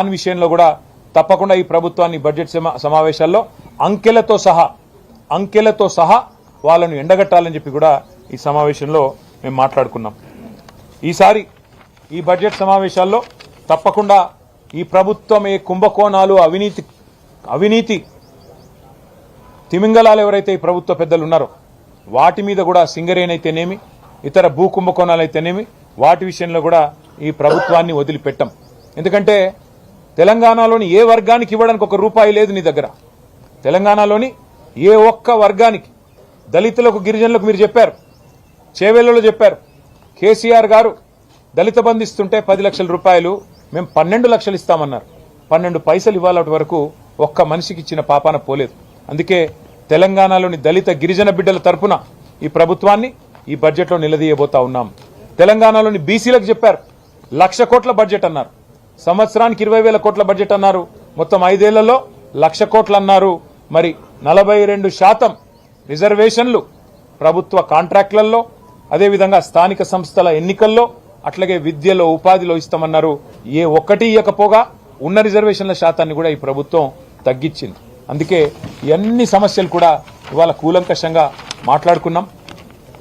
దాని విషయంలో కూడా తప్పకుండా ఈ ప్రభుత్వాన్ని బడ్జెట్ సమావేశాల్లో అంకెలతో సహా వాళ్ళను ఎండగట్టాలని చెప్పి కూడా ఈ సమావేశంలో మేము మాట్లాడుకున్నాం. ఈసారి ఈ బడ్జెట్ సమావేశాల్లో తప్పకుండా ఈ ప్రభుత్వం ఏ కుంభకోణాలు అవినీతి తిమింగలాలు ఎవరైతే ఈ ప్రభుత్వ పెద్దలు ఉన్నారో వాటి మీద కూడా సింగరేణి అయితేనేమి ఇతర భూ కుంభకోణాలు అయితేనేమి వాటి విషయంలో కూడా ఈ ప్రభుత్వాన్ని వదిలిపెట్టాం. ఎందుకంటే తెలంగాణలోని ఏ వర్గానికి ఇవ్వడానికి ఒక రూపాయి లేదు నీ దగ్గర. తెలంగాణలోని ఏ ఒక్క వర్గానికి, దళితులకు గిరిజనులకు మీరు చెప్పారు, చేవేళ్లలో చెప్పారు, కేసీఆర్ గారు దళిత బంధు ఇస్తుంటే 10 లక్షల రూపాయలు మేము 12 లక్షలు ఇస్తామన్నారు. 12 పైసలు ఇవ్వాలటి వరకు ఒక్క మనిషికి ఇచ్చిన పాపాన పోలేదు. అందుకే తెలంగాణలోని దళిత గిరిజన బిడ్డల తరపున ఈ ప్రభుత్వాన్ని ఈ బడ్జెట్లో నిలదీయబోతా ఉన్నాం. తెలంగాణలోని బీసీలకు చెప్పారు 1,00,000 కోట్ల బడ్జెట్ అన్నారు, సంవత్సరానికి 20,000 కోట్ల బడ్జెట్ అన్నారు, మొత్తం 5 ఏళ్లలో 1,00,000 కోట్లు అన్నారు. మరి 42% రిజర్వేషన్లు ప్రభుత్వ కాంట్రాక్టులలో, అదేవిధంగా స్థానిక సంస్థల ఎన్నికల్లో, అట్లాగే విద్యలో ఉపాధిలో ఇస్తామన్నారు. ఏ ఒక్కటి ఇవ్వకపోగా ఉన్న రిజర్వేషన్ల శాతాన్ని కూడా ఈ ప్రభుత్వం తగ్గించింది. అందుకే అన్ని సమస్యలు కూడా ఇవాళ కూలంకషంగా మాట్లాడుకున్నాం.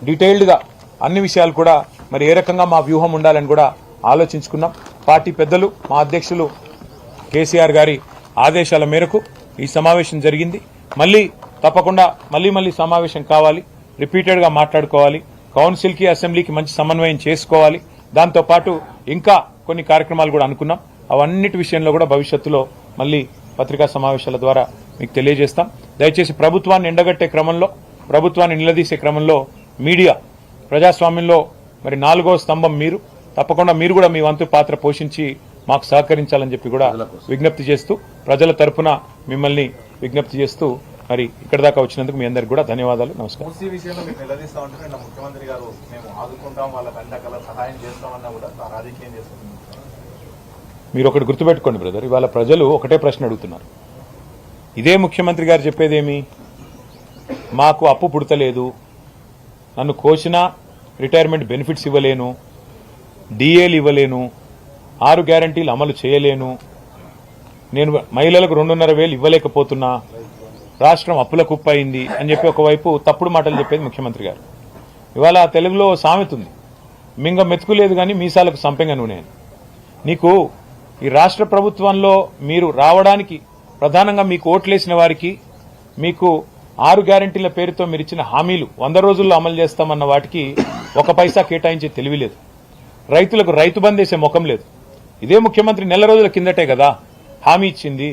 డీటెయిల్డ్గా అన్ని విషయాలు కూడా మరి ఏ రకంగా మా వ్యూహం ఉండాలని కూడా ఆలోచించుకున్నాం. పార్టీ పెద్దలు, మా అధ్యక్షులు కేసీఆర్ గారి ఆదేశాల మేరకు ఈ సమావేశం జరిగింది. తప్పకుండా మళ్ళీ సమావేశం కావాలి, రిపీటెడ్గా మాట్లాడుకోవాలి, కౌన్సిల్కి అసెంబ్లీకి మంచి సమన్వయం చేసుకోవాలి. దాంతోపాటు ఇంకా కొన్ని కార్యక్రమాలు కూడా అనుకున్నాం. అవన్నిటి విషయంలో కూడా భవిష్యత్తులో మళ్ళీ పత్రికా సమావేశాల ద్వారా మీకు తెలియజేస్తాం. దయచేసి ప్రభుత్వాన్ని ఎండగట్టే క్రమంలో, ప్రభుత్వాన్ని నిలదీసే క్రమంలో మీడియా ప్రజాస్వామ్యంలో మరి 4వ స్తంభం మీరు. తప్పకుండా మీరు కూడా మీ వంతు పాత్ర పోషించి మాకు సహకరించాలని చెప్పి కూడా విజ్ఞప్తి చేస్తూ, ప్రజల తరపున మిమ్మల్ని విజ్ఞప్తి చేస్తూ మరి ఇక్కడ దాకా వచ్చినందుకు మీ అందరికి కూడా ధన్యవాదాలు. నమస్కారం. మీరు ఒకటి గుర్తుపెట్టుకోండి బ్రదర్, ఇవాళ ప్రజలు ఒకటే ప్రశ్న అడుగుతున్నారు. ఇదే ముఖ్యమంత్రి గారు చెప్పేదేమి, మాకు అప్పు పుడతలేదు, నన్ను కోసినా రిటైర్మెంట్ బెనిఫిట్స్ ఇవ్వలేను, డిఏలు ఇవ్వలేను, 6 గ్యారంటీలు అమలు చేయలేను, నేను మహిళలకు 2,500 ఇవ్వలేకపోతున్నా, రాష్ట్రం అప్పుల కుప్ప అయింది అని చెప్పి ఒకవైపు తప్పుడు మాటలు చెప్పేది ముఖ్యమంత్రి గారు. ఇవాళ తెలుగులో సామెత ఉంది, మింగ మెతుకులేదు కానీ మీసాలకు సంపెంగ నూనె అని. నీకు ఈ రాష్ట్ర ప్రభుత్వంలో మీరు రావడానికి ప్రధానంగా మీకు ఓట్లేసిన వారికి, మీకు 6 గ్యారంటీల పేరుతో మీరు ఇచ్చిన హామీలు 100 రోజుల్లో అమలు చేస్తామన్న వాటికి 1 పైసా కేటాయించే తెలివి లేదు. రైతులకు రైతు బంద్ వేసే ముఖం లేదు. ఇదే ముఖ్యమంత్రి నెల రోజుల కిందటే కదా హామీ ఇచ్చింది.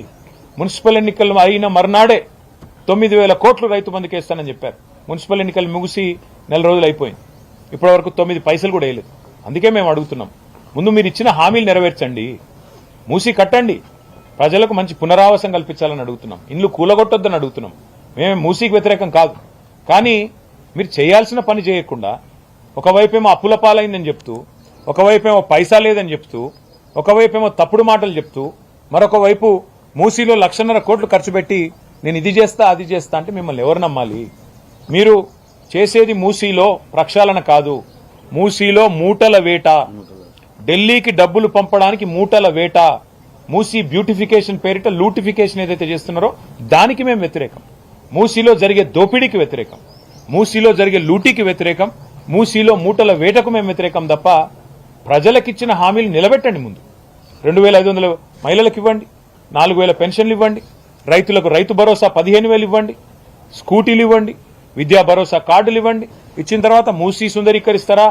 మున్సిపల్ ఎన్నికలు అయిన మర్నాడే 9,000 కోట్లు రైతు బంధుకి వేస్తానని చెప్పారు. మున్సిపల్ ఎన్నికలు ముగిసి నెల రోజులు అయిపోయింది, ఇప్పటి వరకు 9 పైసలు కూడా వేయలేదు. అందుకే మేము అడుగుతున్నాం, ముందు మీరు ఇచ్చిన హామీలు నెరవేర్చండి, మూసి కట్టండి, ప్రజలకు మంచి పునరావాసం కల్పించాలని అడుగుతున్నాం, ఇండ్లు కూలగొట్టొద్దని అడుగుతున్నాం. మేమే మూసీకి వ్యతిరేకం కాదు, కానీ మీరు చేయాల్సిన పని చేయకుండా ఒకవైపేమో అప్పుల పాలైందని చెప్తూ, ఒకవైపేమో పైసా లేదని చెప్తూ, ఒకవైపేమో తప్పుడు మాటలు చెప్తూ, మరొక వైపు మూసీలో 1,50,000 కోట్లు ఖర్చు పెట్టి నేను ఇది చేస్తా అది చేస్తా అంటే మిమ్మల్ని ఎవరు నమ్మాలి? మీరు చేసేది మూసీలో ప్రక్షాళన కాదు, మూసీలో మూటల వేట, ఢిల్లీకి డబ్బులు పంపడానికి మూటల వేట, మూసీ బ్యూటిఫికేషన్ పేరిట లూటిఫికేషన్ ఏదైతే చేస్తున్నారో దానికి మేము వ్యతిరేకం. మూసీలో జరిగే దోపిడీకి వ్యతిరేకం, మూసీలో జరిగే లూటీకి వ్యతిరేకం, మూసీలో మూటల వేటకు మేము వ్యతిరేకం తప్ప ప్రజలకిచ్చిన హామీలు నిలబెట్టండి. ముందు 2,500 మహిళలకు ఇవ్వండి, 4,000 పెన్షన్లు ఇవ్వండి, రైతులకు రైతు భరోసా 15,000 ఇవ్వండి, స్కూటీలు ఇవ్వండి, విద్యా భరోసా కార్డులు ఇవ్వండి. ఇచ్చిన తర్వాత మూసీ సుందరీకరిస్తారా,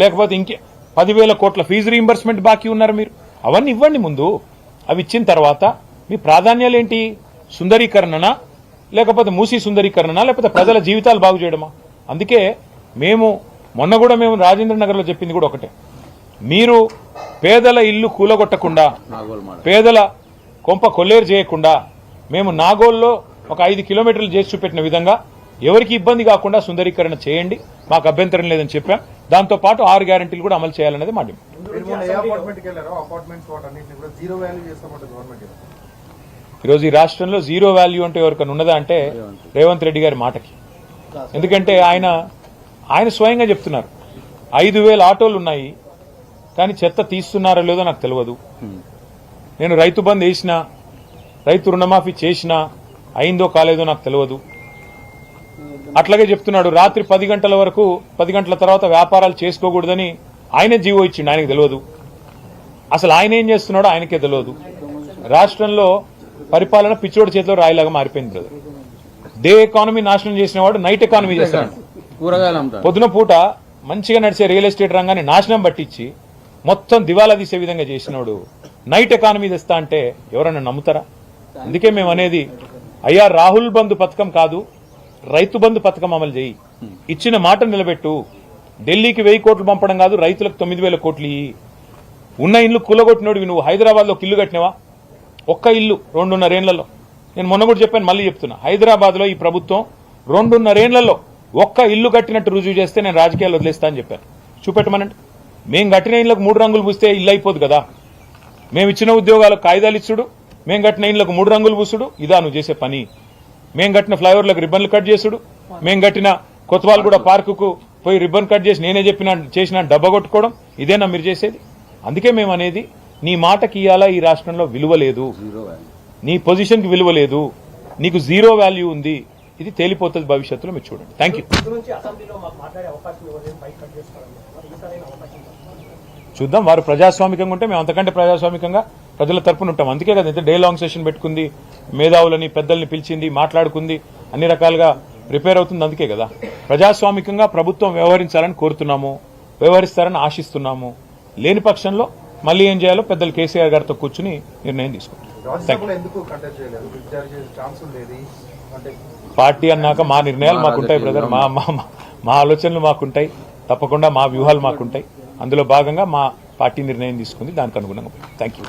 లేకపోతే ఇంకే 10,000 కోట్ల ఫీజు రీయింబర్స్మెంట్ బాకీ ఉన్నారు మీరు, అవన్నీ ఇవ్వండి ముందు. అవి ఇచ్చిన తర్వాత మీ ప్రాధాన్యాలు ఏంటి? సుందరీకరణనా, లేకపోతే మూసీ సుందరీకరణనా, లేకపోతే ప్రజల జీవితాలు బాగు చేయడమా? అందుకే మొన్న కూడా మేము రాజేంద్ర నగర్లో చెప్పింది కూడా ఒకటే, మీరు పేదల ఇల్లు కూలగొట్టకుండా, పేదల కొంప కొల్లేరు చేయకుండా, మేము నాగోల్లో ఒక 5 కిలోమీటర్లు చేసి చూపెట్టిన విధంగా ఎవరికి ఇబ్బంది కాకుండా సుందరీకరణ చేయండి, మాకు అభ్యంతరం లేదని చెప్పాం. దాంతోపాటు 6 గ్యారంటీలు కూడా అమలు చేయాలనేది మా డిమాండ్. ఈరోజు ఈ రాష్ట్రంలో జీరో వాల్యూ అంటే ఎవరికైనా ఉన్నదా అంటే రేవంత్ రెడ్డి గారి మాటకి. ఎందుకంటే ఆయన స్వయంగా చెప్తున్నారు 5,000 ఆటోలు ఉన్నాయి, కానీ చెత్త తీస్తున్నారో లేదో నాకు తెలియదు. నేను రైతు బంద్ వేసినా, రైతు రుణమాఫీ చేసినా అయిందో కాలేదో నాకు తెలియదు. అట్లాగే చెప్తున్నాడు రాత్రి 10 గంటల వరకు, 10 గంటల తర్వాత వ్యాపారాలు చేసుకోకూడదని ఆయనే జీవో ఇచ్చిండు, ఆయనకు తెలియదు. అసలు ఆయన ఏం చేస్తున్నాడో ఆయనకే తెలియదు. రాష్ట్రంలో పరిపాలన పిచ్చోడి చేతిలో రాయిలాగా మారిపోయింది బ్రదర్. డే ఎకానమీ నాశనం చేసిన వాడు నైట్ ఎకానమీ చేస్తాడు. పొద్దున పూట మంచిగా నడిచే రియల్ ఎస్టేట్ రంగాన్ని నాశనం పట్టించి మొత్తం దివాలా తీసే విధంగా చేసినోడు నైట్ ఎకానమీ తెస్తా అంటే ఎవరన్నా నమ్ముతారా? అందుకే మేము అనేది, అయ్యా రాహుల్ బంధు పథకం కాదు, రైతు బంధు పథకం అమలు చేయి, ఇచ్చిన మాట నిలబెట్టు. ఢిల్లీకి 1000 కోట్లు పంపడం కాదు, రైతులకు 9000 కోట్లు ఇయ్యి. ఉన్న ఇల్లు కూలగొట్టినోడివి నువ్వు. హైదరాబాద్ లో ఒక ఇల్లు కట్టినవా? ఒక్క ఇల్లు 2.5 ఏళ్లలో. నేను మొన్న కూడా చెప్పాను, మళ్ళీ చెప్తున్నా, హైదరాబాద్ లో ఈ ప్రభుత్వం 2.5 ఏళ్లలో ఒక్క ఇల్లు కట్టినట్టు రుజువు చేస్తే నేను రాజకీయాలు వదిలేస్తా అని చెప్పాను. చూపెట్టమనండి. మేము కట్టిన ఇళ్లకు 3 రంగులు పూస్తే ఇల్లు అయిపోదు కదా. మేము ఇచ్చిన ఉద్యోగాలకు కాయిదాలు ఇచ్చుడు, మేము కట్టిన ఇళ్లకు 3 రంగులు పూసుడు, ఇదా నువ్వు చేసే పని? మేము కట్టిన ఫ్లైఓవర్లకు రిబ్బన్లు కట్ చేసుడు, మేము కట్టిన కొత్తవాల్గూడ పార్కుకు పోయి రిబ్బన్ కట్ చేసి నేనే చేసిన డబ్బా కొట్టుకోవడం, ఇదేనా మీరు చేసేది? అందుకే మేము అనేది, నీ మాటకి ఇయ్యాలా ఈ రాష్ట్రంలో విలువ లేదు, నీ పొజిషన్కి విలువ లేదు, నీకు జీరో వాల్యూ ఉంది. ఇది తేలిపోతుంది భవిష్యత్తులో, మీరు చూడండి. Thank you. చూద్దాం, వారు ప్రజాస్వామికంగా ఉంటే మేము అంతకంటే ప్రజాస్వామికంగా ప్రజల తరపున ఉంటాం. అందుకే కదా ఇంత డే లాంగ్ సెషన్ పెట్టుకుంది, మేధావులని పెద్దల్ని పిలిచింది, మాట్లాడుకుంది, అన్ని రకాలుగా ప్రిపేర్ అవుతుంది. అందుకే కదా ప్రజాస్వామికంగా ప్రభుత్వం వ్యవహరించాలని కోరుతున్నాము, వ్యవహరిస్తారని ఆశిస్తున్నాము. లేని పక్షంలో మళ్ళీ ఏం చేయాలో పెద్దలు కేసీఆర్ గారితో కూర్చుని నిర్ణయం తీసుకుంటాం. పార్టీ అన్నాక మా నిర్ణయాలు మాకుంటాయి బ్రదర్, మా ఆలోచనలు మాకుంటాయి, తప్పకుండా మా వ్యూహాలు మాకుంటాయి. అందులో భాగంగా మా పార్టీ నిర్ణయం తీసుకుంది, దానికి అనుగుణంగా. Thank you.